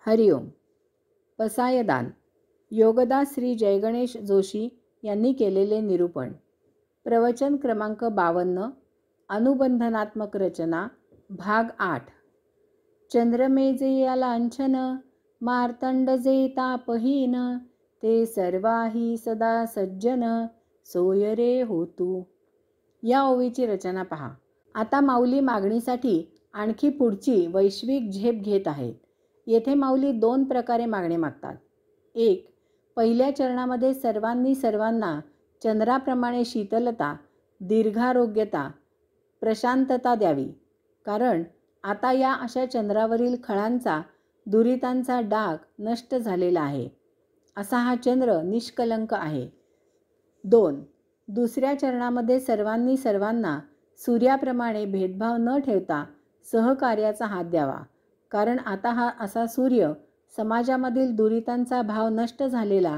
हरिओम. पसायदान. योगदास श्री जयगणेश जोशी यांनी केलेले निरूपण. प्रवचन क्रमांक 52. अनुबंधनात्मक रचना भाग 8. चंद्रमेजे लांछन मार्तंड जे तापहीन ते सर्वाही सदा सज्जन सोय रे होतू. या ओवीची रचना पहा. आता माऊली मागणीसाठी आणखी पुढची वैश्विक झेप घेत आहेत. येथे माऊली 2 प्रकारे मागणे मागतात. 1. पहिल्या चरणामध्ये सर्वांनी सर्वांना चंद्राप्रमाणे शीतलता, दीर्घारोग्यता, प्रशांतता द्यावी. कारण आता या अशा चंद्रावरील खळांचा, दुरितांचा डाग नष्ट झालेला आहे. असा हा चंद्र निष्कलंक आहे. 2. दुसऱ्या चरणामध्ये सर्वांनी सर्वांना सूर्याप्रमाणे भेदभाव न ठेवता सहकार्याचा हात द्यावा. कारण आता हा असा सूर्य समाजामधील दुरितांचा भाव नष्ट झालेला,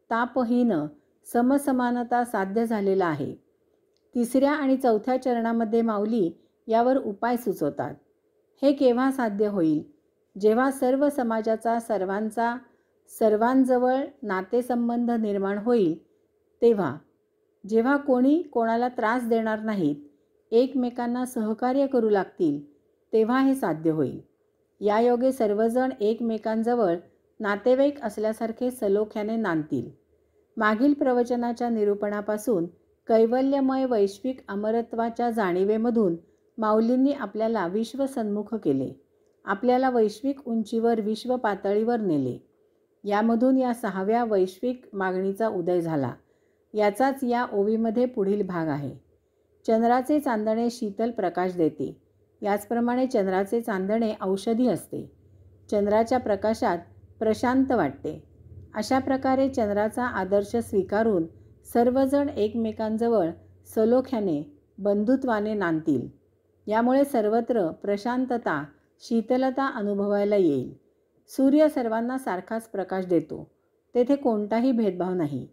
तापहीन, समसमानता साध्य झालेला आहे. तिसऱ्या आणि चौथ्या चरणामध्ये माऊली यावर उपाय सुचवतात. हे केव्हा साध्य होईल? जेव्हा सर्व समाजाचा सर्वांजवळ नातेसंबंध निर्माण होईल तेव्हा. जेव्हा कोणी कोणाला त्रास देणार नाहीत, एकमेकांना सहकार्य करू लागतील, तेव्हा हे साध्य होईल. यायोगे सर्वजण एकमेकांजवळ नातेवाईक असल्यासारखे सलोख्याने नांदतील. मागील प्रवचनाच्या निरूपणापासून कैवल्यमय वैश्विक अमरत्वाच्या जाणीवेमधून माऊलींनी आपल्याला विश्वसन्मुख केले. आपल्याला वैश्विक उंचीवर, विश्व पातळीवर नेले. यामधून या 6व्या वैश्विक मागणीचा उदय झाला. याचाच या ओवीमध्ये पुढील भाग आहे. चंद्राचे चांदणे शीतल प्रकाश देते. याचप्रमाणे चंद्राचे चांदणे औषधी असते. चंद्राच्या प्रकाशात प्रशांत वाटते. अशा प्रकारे चंद्राचा आदर्श स्वीकारून सर्वजण एकमेकांजवळ सलोख्याने, बंधुत्वाने नांदतील. यामुळे सर्वत्र प्रशांतता, शीतलता अनुभवायला येईल. सूर्य सर्वांना सारखाच प्रकाश देतो. तेथे कोणताही भेदभाव नाही.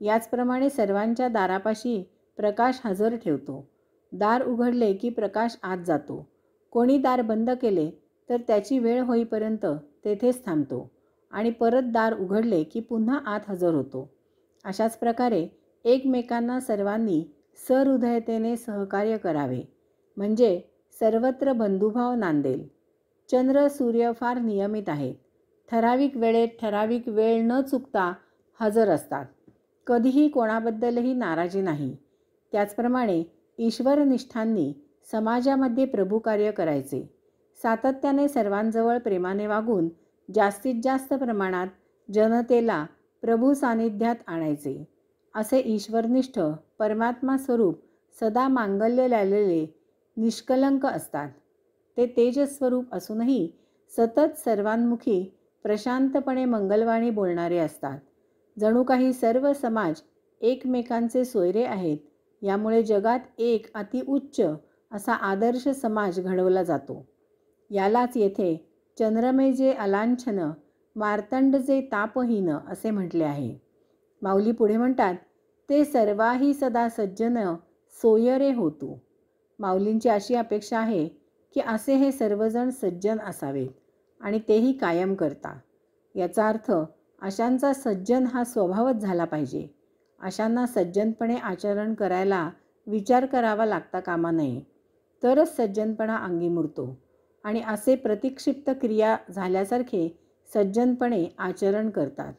याचप्रमाणे सर्वांच्या दारापाशी प्रकाश हजर ठेवतो. दार उघडले की प्रकाश आत जातो. कोणी दार बंद केले तर त्याची वेळ होईपर्यंत तेथेच थांबतो आणि परत दार उघडले की पुन्हा आत हजर होतो. अशाच प्रकारे एकमेकांना सर्वांनी सहृदयतेने सहकार्य करावे, म्हणजे सर्वत्र बंधुभाव नांदेल. चंद्र, सूर्य फार नियमित आहेत. ठराविक वेळेत, ठराविक वेळ न चुकता हजर असतात. कधीही कोणाबद्दलही नाराजी नाही. त्याचप्रमाणे ईश्वरनिष्ठांनी समाजामध्ये प्रभुकार्य करायचे. सातत्याने सर्वांजवळ प्रेमाने वागून जास्तीत जास्त प्रमाणात जनतेला प्रभू सानिध्यात आणायचे. असे ईश्वरनिष्ठ परमात्मा स्वरूप सदा मांगल्य लायलेले निष्कलंक असतात. ते तेजस्वरूप असूनही सतत सर्वांमुखी प्रशांतपणे मंगलवाणी बोलणारे असतात. जणू काही सर्व समाज एकमेकांचे सोयरे आहेत. यामुळे जगात एक अतिउच्च असा आदर्श समाज घडवला जातो. यालाच येथे चंद्रमेजे अलांछन मार्तंड जे तापहीन असे म्हटले आहे. माऊली पुढे म्हणतात, ते सर्वाही सदा सज्जन सोय रे होतू. माऊलींची अशी अपेक्षा आहे की असे हे सर्वजण सज्जन असावेत आणि तेही कायम करता. याचा अर्थ अशांचा सज्जन हा स्वभावच झाला पाहिजे. अशांना सज्जनपणे आचरण करायला विचार करावा लागता कामा नये. तरच सज्जनपणा अंगी मुरतो आणि असे प्रतिक्षिप्त क्रिया झाल्यासारखे सज्जनपणे आचरण करतात.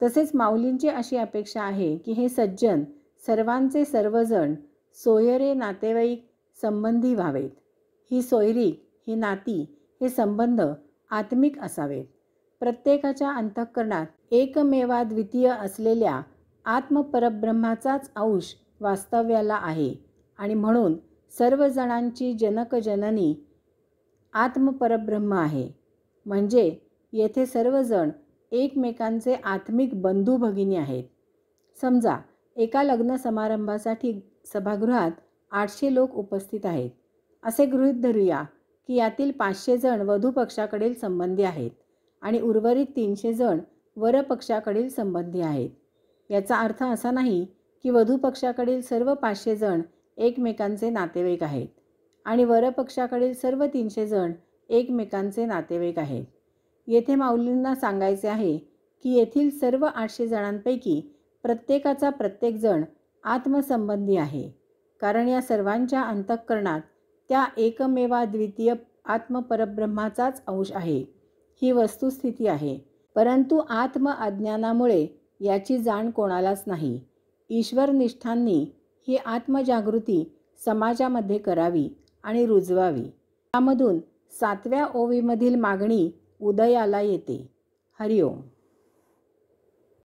तसेच माऊलींची अशी अपेक्षा आहे की हे सज्जन सर्वांचे सर्वजण सोयरे, नातेवाईक, संबंधी व्हावेत. ही सोयरीक, ही नाती, हे संबंध आत्मिक असावेत. प्रत्येकाच्या अंतःकरणात एकमेवाद्वितीय असलेल्या आत्मपरब्रह्माचाच अंश वास्तव्याला आहे आणि म्हणून सर्वजणांची जनकजननी आत्मपरब्रह्म आहे. म्हणजे येथे सर्वजण एकमेकांचे आत्मिक बंधू भगिनी आहेत. समजा एका लग्न समारंभासाठी सभागृहात 800 लोक उपस्थित आहेत. असे गृहीत धरूया की यातील 500 जण वधू पक्षाकडील संबंधी आहेत आणि उर्वरित 300 जण वरपक्षाकडील संबंधी आहेत. याचा अर्थ असा नाही की वधू पक्षाकडील सर्व 500 जण एकमेकांचे नातेवाईक आहेत आणि वरपक्षाकडील सर्व 300 जण एकमेकांचे नातेवाईक आहेत. येथे माऊलींना सांगायचे आहे की येथील सर्व 800 जणांपैकी प्रत्येकाचा प्रत्येकजण आत्मसंबंधी आहे, कारण या सर्वांच्या अंतःकरणात त्या एकमेवाद्वितीय आत्मपरब्रह्माचाच अंश आहे. ही वस्तुस्थिती आहे, परंतु आत्म अज्ञानामुळे याची जाण कोणालाच नाही. ईश्वरनिष्ठांनी ही आत्मजागृती समाजामध्ये करावी आणि रुजवावी. त्यामधून 7व्या ओवीमधील मागणी उदयाला येते. हरिओम.